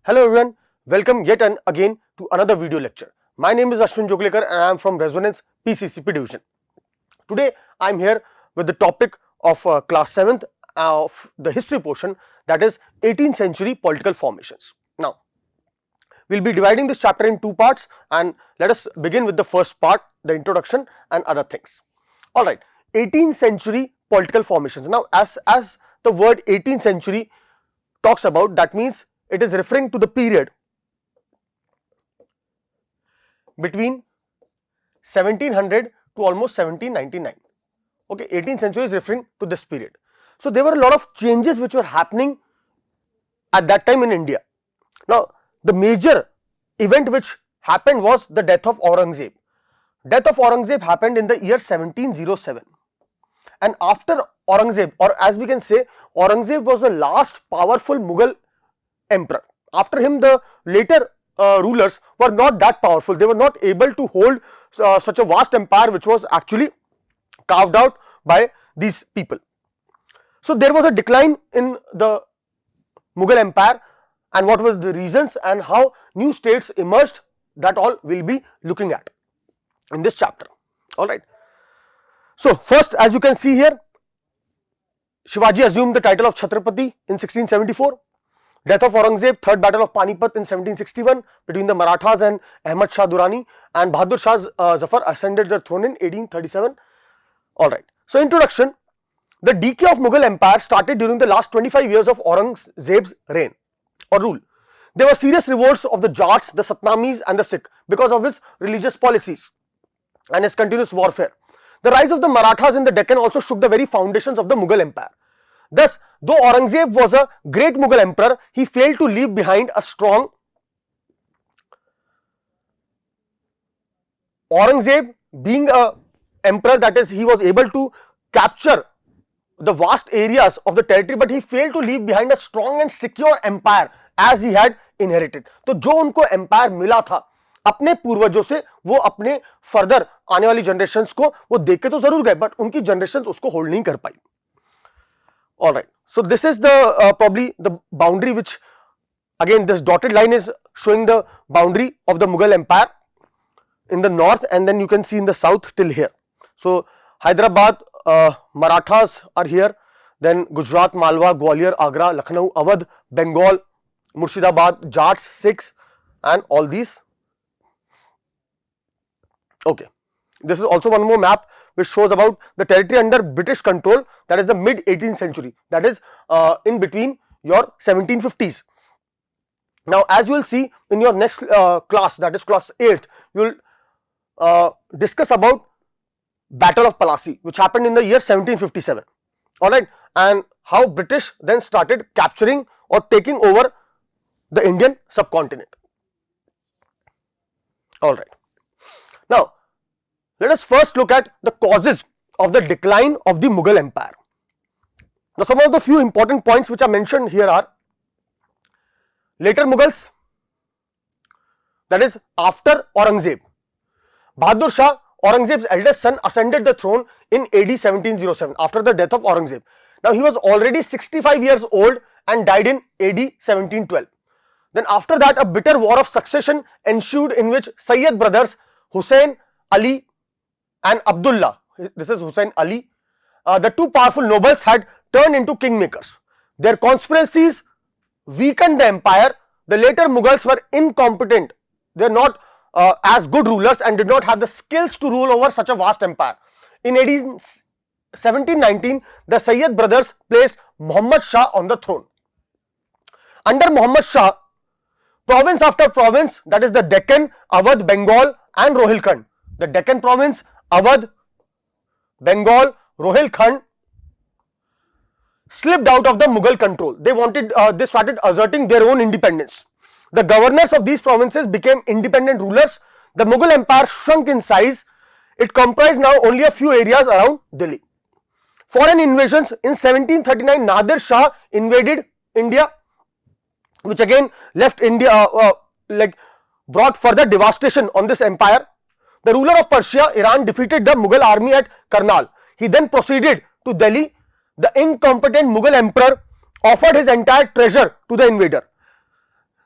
Hello everyone, welcome yet and again to another video lecture. My name is Ashwin Joglekar and I am from Resonance PCCP division. Today I am here with the topic of class 7th of the history portion, that is 18th century political formations. Now we will be dividing this chapter in two parts and let us begin with the first part, the introduction and other things. Alright, 18th century political formations. Now as the word 18th century talks about, that means it is referring to the period between 1700 to almost 1799. Okay, 18th century is referring to this period. So there were a lot of changes which were happening at that time in India. Now the major event which happened was the death of Aurangzeb. Death of Aurangzeb happened in the year 1707, and after Aurangzeb, or as we can say, Aurangzeb was the last powerful Mughal emperor. After him the later rulers were not that powerful. They were not able to hold such a vast empire which was actually carved out by these people. So there was a decline in the Mughal empire, and what were the reasons and how new states emerged, that all we will be looking at in this chapter. Alright. So first, as you can see here, Shivaji assumed the title of Chhatrapati in 1674. Death of Aurangzeb, third battle of Panipat in 1761 between the Marathas and Ahmad Shah Durrani, and Bahadur Shah Zafar ascended the throne in 1837. Alright. So introduction, the decay of Mughal empire started during the last 25 years of Aurangzeb's reign or rule. There were serious revolts of the Jats, the Satnamis and the Sikh because of his religious policies and his continuous warfare. The rise of the Marathas in the Deccan also shook the very foundations of the Mughal empire. Thus, though Aurangzeb was a great Mughal emperor, he failed to leave behind a strong. Aurangzeb being a emperor, that is, he was able to capture the vast areas of the territory, but he failed to leave behind a strong and secure empire as he had inherited. तो जो उनको empire मिला था अपने पूर्वजों से, वो अपने फर्दर आने वाली जनरेशंस को वो देख के तो जरूर गए, बट उनकी जनरेशंस उसको होल्ड नहीं कर पाई. Alright, so this is the probably the boundary, which again this dotted line is showing the boundary of the Mughal empire in the north, and then you can see in the south till here. So Hyderabad, Marathas are here, then Gujarat, Malwa, Gwalior, Agra, Lucknow, Awadh, Bengal, Murshidabad, Jats, Sikhs and all these. Okay, this is also one more map which shows about the territory under British control, that is the mid 18th century, that is in between your 1750s. Now as you will see in your next class, that is class 8th, you will discuss about Battle of Plassey, which happened in the year 1757, alright, and how British then started capturing or taking over the Indian subcontinent. Alright. Now let us first look at the causes of the decline of the Mughal empire. Now some of the few important points which are mentioned here are: later Mughals, that is after Aurangzeb. Bahadur Shah, Aurangzeb's eldest son, ascended the throne in AD 1707 after the death of Aurangzeb. Now he was already 65 years old and died in AD 1712. Then after that a bitter war of succession ensued, in which Sayyid brothers Hussain, Ali and Abdullah, this is Hussain Ali, the two powerful nobles had turned into kingmakers. Their conspiracies weakened the empire. The later Mughals were incompetent. They are not as good rulers and did not have the skills to rule over such a vast empire. In AD 1719, the Sayyid brothers placed Muhammad Shah on the throne. Under Muhammad Shah, province after province, that is the Deccan, Awadh, Bengal and Rohilkhand. The Deccan province, Awadh, Bengal, Rohilkhand slipped out of the Mughal control. They started asserting their own independence. The governors of these provinces became independent rulers. The Mughal empire shrunk in size. It comprised now only a few areas around Delhi. Foreign invasions: in 1739, Nadir Shah invaded India, which again left India, brought further devastation on this empire. The ruler of Persia, Iran, defeated the Mughal army at Karnal. He then proceeded to Delhi. The incompetent Mughal emperor offered his entire treasure to the invader.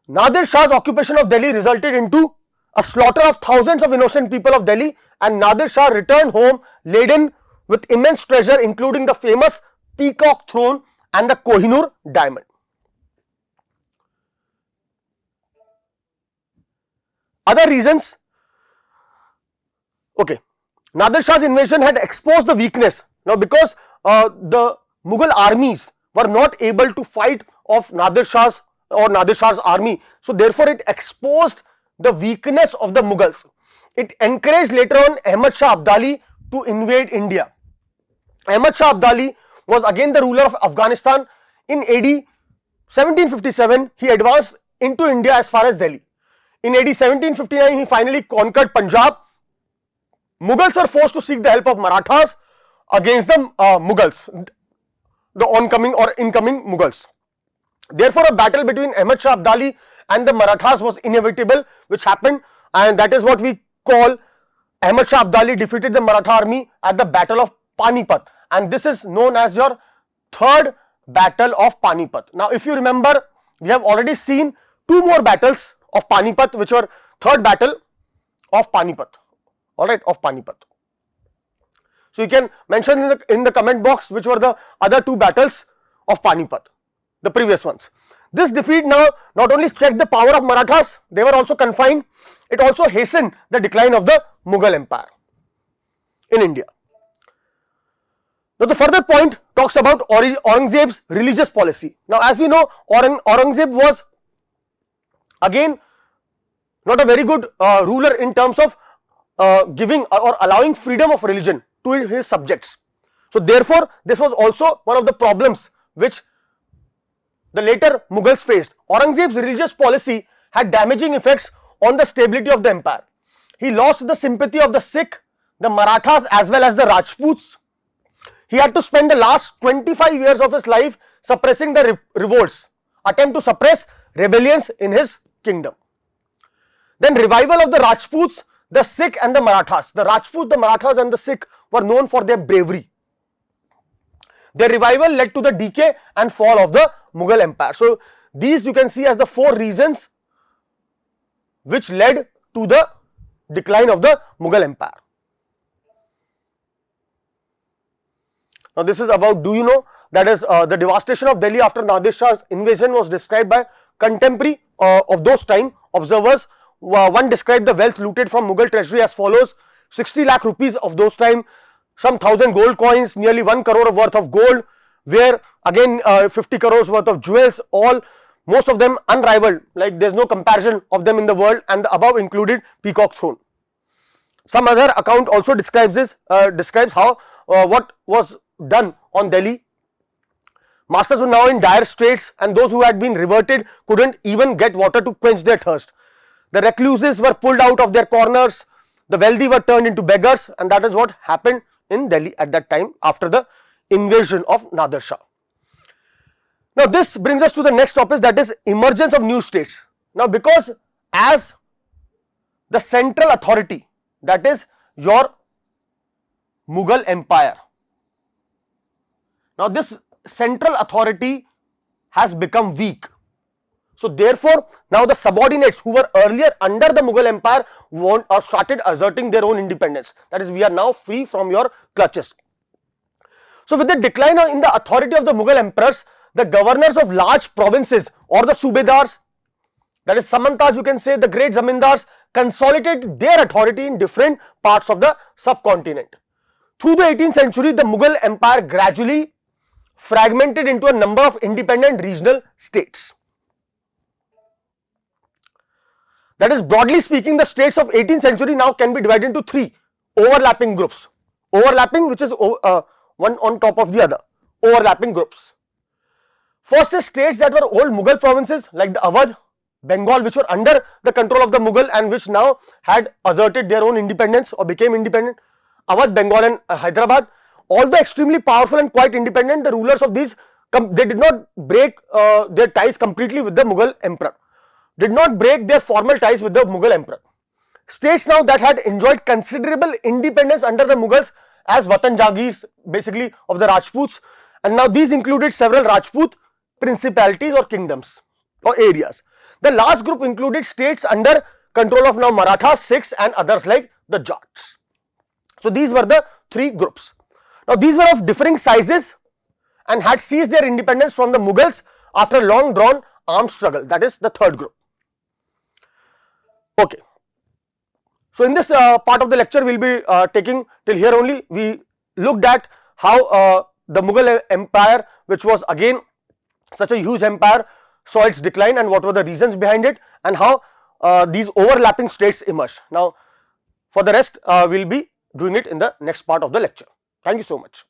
Nadir Shah's occupation of Delhi resulted into a slaughter of thousands of innocent people of Delhi, and Nadir Shah returned home laden with immense treasure, including the famous peacock throne and the Kohinoor diamond. Other reasons, okay, Nadir Shah's invasion had exposed the weakness. Now, because the Mughal armies were not able to fight off Nadir Shah's army, so therefore it exposed the weakness of the Mughals. It encouraged later on Ahmad Shah Abdali to invade India. Ahmad Shah Abdali was again the ruler of Afghanistan. In AD 1757, he advanced into India as far as Delhi. In AD 1759, he finally conquered Punjab. Mughals were forced to seek the help of Marathas against the Mughals, the oncoming or incoming Mughals. Therefore, a battle between Ahmad Shah Abdali and the Marathas was inevitable, which happened, and that is what we call Ahmad Shah Abdali defeated the Maratha army at the Battle of Panipat, and this is known as your third Battle of Panipat. Now, if you remember, we have already seen two more battles of Panipat, which were third Battle of Panipat. Alright, of Panipat. So, you can mention in the comment box which were the other two battles of Panipat, the previous ones. This defeat now not only checked the power of Marathas, they were also confined, it also hastened the decline of the Mughal Empire in India. Now, the further point talks about Aurangzeb's religious policy. Now, as we know, Aurangzeb was again not a very good ruler in terms of giving or allowing freedom of religion to his subjects. So, therefore, this was also one of the problems which the later Mughals faced. Aurangzeb's religious policy had damaging effects on the stability of the empire. He lost the sympathy of the Sikh, the Marathas as well as the Rajputs. He had to spend the last 25 years of his life suppressing the revolts, attempt to suppress rebellions in his kingdom. Then revival of the Rajputs, the Sikh and the Marathas. The Rajputs, the Marathas and the Sikh were known for their bravery. Their revival led to the decay and fall of the Mughal Empire. So, these you can see as the four reasons which led to the decline of the Mughal Empire. Now, this is about, do you know, that is the devastation of Delhi after Nadir Shah's invasion was described by contemporary of those time observers. One described the wealth looted from Mughal treasury as follows: 60 lakh rupees of those time, some 1000 gold coins, nearly 1 crore worth of gold, where again 50 crores worth of jewels, all most of them unrivaled, like there is no comparison of them in the world, and the above included peacock throne. Some other account also describes this, describes how what was done on Delhi. Masters were now in dire straits, and those who had been reverted couldn't even get water to quench their thirst. The recluses were pulled out of their corners, the wealthy were turned into beggars, and that is what happened in Delhi at that time after the invasion of Nadir Shah. Now, this brings us to the next topic, that is emergence of new states. Now, because as the central authority, that is your Mughal Empire, now this central authority has become weak. So, therefore, now the subordinates who were earlier under the Mughal Empire started asserting their own independence. That is, we are now free from your clutches. So, with the decline in the authority of the Mughal emperors, the governors of large provinces or the subedars, that is Samantas, you can say the great zamindars, consolidated their authority in different parts of the subcontinent. Through the 18th century, the Mughal Empire gradually fragmented into a number of independent regional states. That is, broadly speaking, the states of 18th century now can be divided into three overlapping groups. Overlapping, which is one on top of the other, overlapping groups. First is states that were old Mughal provinces like the Awadh, Bengal, which were under the control of the Mughal and which now had asserted their own independence or became independent. Awadh, Bengal and Hyderabad, although extremely powerful and quite independent, the rulers of these, they did not break their ties completely with the Mughal emperor, did not break their formal ties with the Mughal emperor. States now that had enjoyed considerable independence under the Mughals as Watan Jagirs, basically of the Rajputs, and now these included several Rajput principalities or kingdoms or areas. The last group included states under control of now Maratha, Sikhs and others like the Jats. So these were the three groups. Now these were of differing sizes and had seized their independence from the Mughals after a long drawn armed struggle. That is the third group. Okay. So in this part of the lecture we will be taking till here only. We looked at how the Mughal Empire, which was again such a huge empire, saw its decline and what were the reasons behind it, and how these overlapping states emerged. Now for the rest we will be doing it in the next part of the lecture. Thank you so much.